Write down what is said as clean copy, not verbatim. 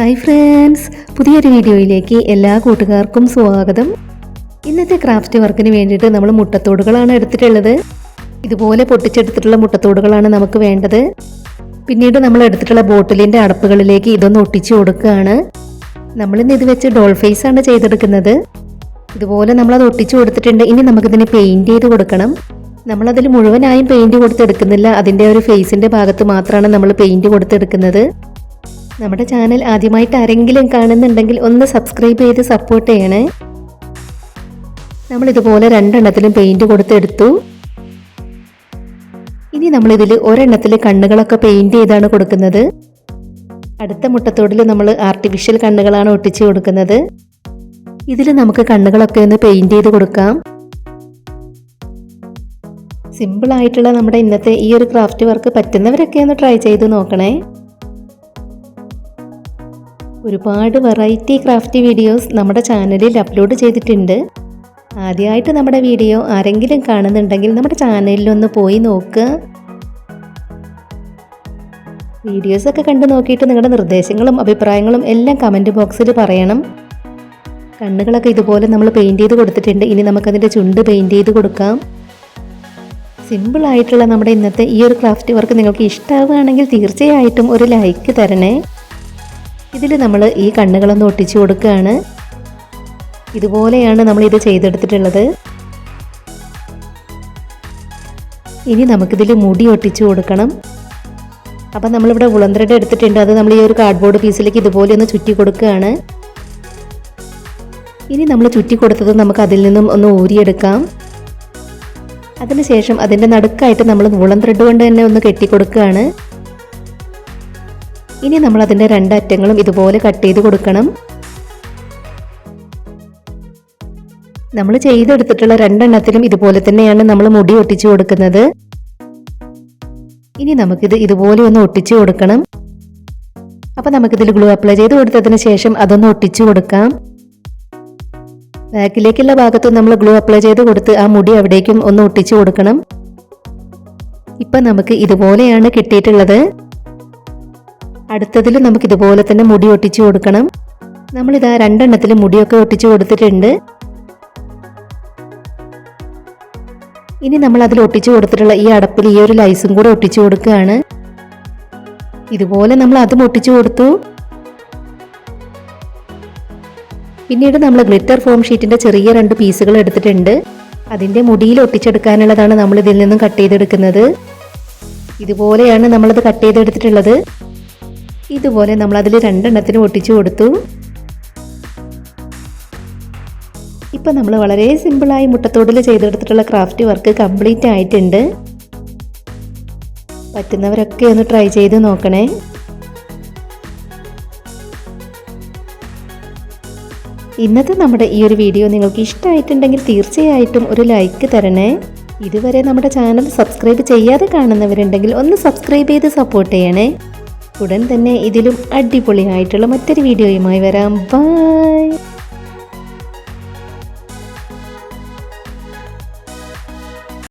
Hi friends, പുതിയൊരു വീഡിയോയിലേക്ക് എല്ലാ കൂട്ടുകാർക്കും സ്വാഗതം. ഇന്നത്തെ ക്രാഫ്റ്റ് വർക്കിന് വേണ്ടിയിട്ട് നമ്മൾ മുട്ടത്തോടുകളാണ് എടുത്തിട്ടുള്ളത്. ഇതുപോലെ പൊട്ടിച്ചെടുത്തിട്ടുള്ള മുട്ടത്തോടുകളാണ് നമുക്ക് വേണ്ടത്. പിന്നീട് നമ്മൾ എടുത്തിട്ടുള്ള ബോട്ടിലിൻ്റെ അടപ്പുകളിലേക്ക് ഇതൊന്ന് ഒട്ടിച്ചു കൊടുക്കുകയാണ്. നമ്മളിന്ന് ഇത് വെച്ച് ഡോൾ ഫേസ് ആണ് ചെയ്തെടുക്കുന്നത്. ഇതുപോലെ നമ്മളത് ഒട്ടിച്ചു കൊടുത്തിട്ടുണ്ട്. ഇനി നമുക്കിതിനെ പെയിൻറ്റ് ചെയ്ത് കൊടുക്കണം. നമ്മളതിൽ മുഴുവനായും പെയിൻറ്റ് കൊടുത്തെടുക്കുന്നില്ല, അതിൻ്റെ ഒരു ഫേസിൻ്റെ ഭാഗത്ത് മാത്രമാണ് നമ്മൾ പെയിൻറ്റ് കൊടുത്തെടുക്കുന്നത്. നമ്മുടെ ചാനൽ ആദ്യമായിട്ട് ആരെങ്കിലും കാണുന്നുണ്ടെങ്കിൽ ഒന്ന് സബ്സ്ക്രൈബ് ചെയ്ത് സപ്പോർട്ട് ചെയ്യണേ. നമ്മളിതുപോലെ രണ്ടെണ്ണത്തിലും പെയിൻറ്റ് കൊടുത്തെടുത്തു. ഇനി നമ്മളിതിൽ ഒരെണ്ണത്തിൽ കണ്ണുകളൊക്കെ പെയിൻറ്റ് ചെയ്താണ് കൊടുക്കുന്നത്. അടുത്ത മുട്ടത്തോടിൽ നമ്മൾ ആർട്ടിഫിഷ്യൽ കണ്ണുകളാണ് ഒട്ടിച്ചു കൊടുക്കുന്നത്. ഇതിൽ നമുക്ക് കണ്ണുകളൊക്കെ ഒന്ന് പെയിൻറ്റ് ചെയ്ത് കൊടുക്കാം. സിമ്പിളായിട്ടുള്ള നമ്മുടെ ഇന്നത്തെ ഈ ഒരു ക്രാഫ്റ്റ് വർക്ക് പറ്റുന്നവരൊക്കെ ഒന്ന് ട്രൈ ചെയ്ത് നോക്കണേ. ഒരുപാട് വെറൈറ്റി ക്രാഫ്റ്റ് വീഡിയോസ് നമ്മുടെ ചാനലിൽ അപ്ലോഡ് ചെയ്തിട്ടുണ്ട്. ആദ്യമായിട്ട് നമ്മുടെ വീഡിയോ ആരെങ്കിലും കാണുന്നുണ്ടെങ്കിൽ നമ്മുടെ ചാനലിലൊന്ന് പോയി നോക്കുക. വീഡിയോസൊക്കെ കണ്ടു നോക്കിയിട്ട് നിങ്ങളുടെ നിർദ്ദേശങ്ങളും അഭിപ്രായങ്ങളും എല്ലാം കമൻറ്റ് ബോക്സിൽ പറയണം. കണ്ണുകളൊക്കെ ഇതുപോലെ നമ്മൾ പെയിൻറ്റ് ചെയ്ത് കൊടുത്തിട്ടുണ്ട്. ഇനി നമുക്കതിൻ്റെ ചുണ്ട് പെയിൻറ്റ് ചെയ്ത് കൊടുക്കാം. സിമ്പിളായിട്ടുള്ള നമ്മുടെ ഇന്നത്തെ ഈ ഒരു ക്രാഫ്റ്റ് വർക്ക് നിങ്ങൾക്ക് ഇഷ്ടമാവുകയാണെങ്കിൽ തീർച്ചയായിട്ടും ഒരു ലൈക്ക് തരണേ. ഇതിൽ നമ്മൾ ഈ കണ്ണുകളൊന്ന് ഒട്ടിച്ചു കൊടുക്കുകയാണ്. ഇതുപോലെയാണ് നമ്മളിത് ചെയ്തെടുത്തിട്ടുള്ളത്. ഇനി നമുക്കിതിൽ മുടി ഒട്ടിച്ചു കൊടുക്കണം. അപ്പം നമ്മളിവിടെ വുളൻ ത്രെഡ് എടുത്തിട്ടുണ്ട്. അത് നമ്മൾ ഈ ഒരു കാർഡ്ബോർഡ് പീസിലേക്ക് ഇതുപോലെ ഒന്ന് ചുറ്റി കൊടുക്കുകയാണ്. ഇനി നമ്മൾ ചുറ്റി കൊടുത്തത് നമുക്ക് അതിൽ നിന്നും ഒന്ന് ഊരിയെടുക്കാം. അതിനുശേഷം അതിൻ്റെ നടുക്കായിട്ട് നമ്മൾ വുളൻ ത്രെഡ് കൊണ്ട് തന്നെ ഒന്ന് കെട്ടിക്കൊടുക്കുകയാണ്. ഇനി നമ്മൾ അതിൻ്റെ രണ്ടറ്റങ്ങളും ഇതുപോലെ കട്ട് ചെയ്ത് കൊടുക്കണം. നമ്മൾ ചെയ്തെടുത്തിട്ടുള്ള രണ്ടെണ്ണത്തിലും ഇതുപോലെ തന്നെയാണ് നമ്മൾ മുടി ഒട്ടിച്ചു കൊടുക്കുന്നത്. ഇനി നമുക്കിത് ഇതുപോലെ ഒന്ന് ഒട്ടിച്ചു കൊടുക്കണം. അപ്പം നമുക്കിതിൽ ഗ്ലൂ അപ്ലൈ ചെയ്ത് കൊടുത്തതിന് ശേഷം അതൊന്ന് ഒട്ടിച്ചു കൊടുക്കാം. ബാക്കിലേക്കുള്ള ഭാഗത്ത് നമ്മൾ ഗ്ലൂ അപ്ലൈ ചെയ്ത് കൊടുത്ത് ആ മുടി അവിടേക്കും ഒന്ന് ഒട്ടിച്ചു കൊടുക്കണം. ഇപ്പം നമുക്ക് ഇതുപോലെയാണ് കിട്ടിയിട്ടുള്ളത്. അടുത്തതിൽ നമുക്ക് ഇതുപോലെ തന്നെ മുടി ഒട്ടിച്ചു കൊടുക്കണം. നമ്മളിതാ രണ്ടെണ്ണത്തിൽ മുടിയൊക്കെ ഒട്ടിച്ചു കൊടുത്തിട്ടുണ്ട്. ഇനി നമ്മൾ അതിൽ ഒട്ടിച്ചു കൊടുത്തിട്ടുള്ള ഈ അടപ്പിൽ ഈ ഒരു ലൈസും കൂടെ ഒട്ടിച്ചു കൊടുക്കുകയാണ്. ഇതുപോലെ നമ്മൾ അതും ഒട്ടിച്ചു കൊടുത്തു. പിന്നീട് നമ്മൾ ഗ്ലിറ്റർ ഫോം ഷീറ്റിന്റെ ചെറിയ 2 പീസുകൾ എടുത്തിട്ടുണ്ട്. അതിൻ്റെ മുടിയിൽ ഒട്ടിച്ചെടുക്കാനുള്ളതാണ് നമ്മൾ ഇതിൽ നിന്നും കട്ട് ചെയ്തെടുക്കുന്നത്. ഇതുപോലെയാണ് നമ്മളത് കട്ട് ചെയ്തെടുത്തിട്ടുള്ളത്. ഇതുപോലെ നമ്മൾ അതിൽ രണ്ടെണ്ണത്തിനും ഒട്ടിച്ചു കൊടുത്തു. ഇപ്പം നമ്മൾ വളരെ സിമ്പിളായി മുട്ടത്തോടിൽ ചെയ്തെടുത്തിട്ടുള്ള ക്രാഫ്റ്റ് വർക്ക് കംപ്ലീറ്റ് ആയിട്ടുണ്ട്. പറ്റുന്നവരൊക്കെ ഒന്ന് ട്രൈ ചെയ്ത് നോക്കണേ. ഇന്നത്തെ നമ്മുടെ ഈ ഒരു വീഡിയോ നിങ്ങൾക്ക് ഇഷ്ടമായിട്ടുണ്ടെങ്കിൽ തീർച്ചയായിട്ടും ഒരു ലൈക്ക് തരണേ. ഇതുവരെ നമ്മുടെ ചാനൽ സബ്സ്ക്രൈബ് ചെയ്യാതെ കാണുന്നവരുണ്ടെങ്കിൽ ഒന്ന് സബ്സ്ക്രൈബ് ചെയ്ത് സപ്പോർട്ട് ചെയ്യണേ. ഉടൻ തന്നെ ഇതിലും അടിപൊളിയായിട്ടുള്ള മറ്റൊരു വീഡിയോയുമായി വരാം. ബൈ.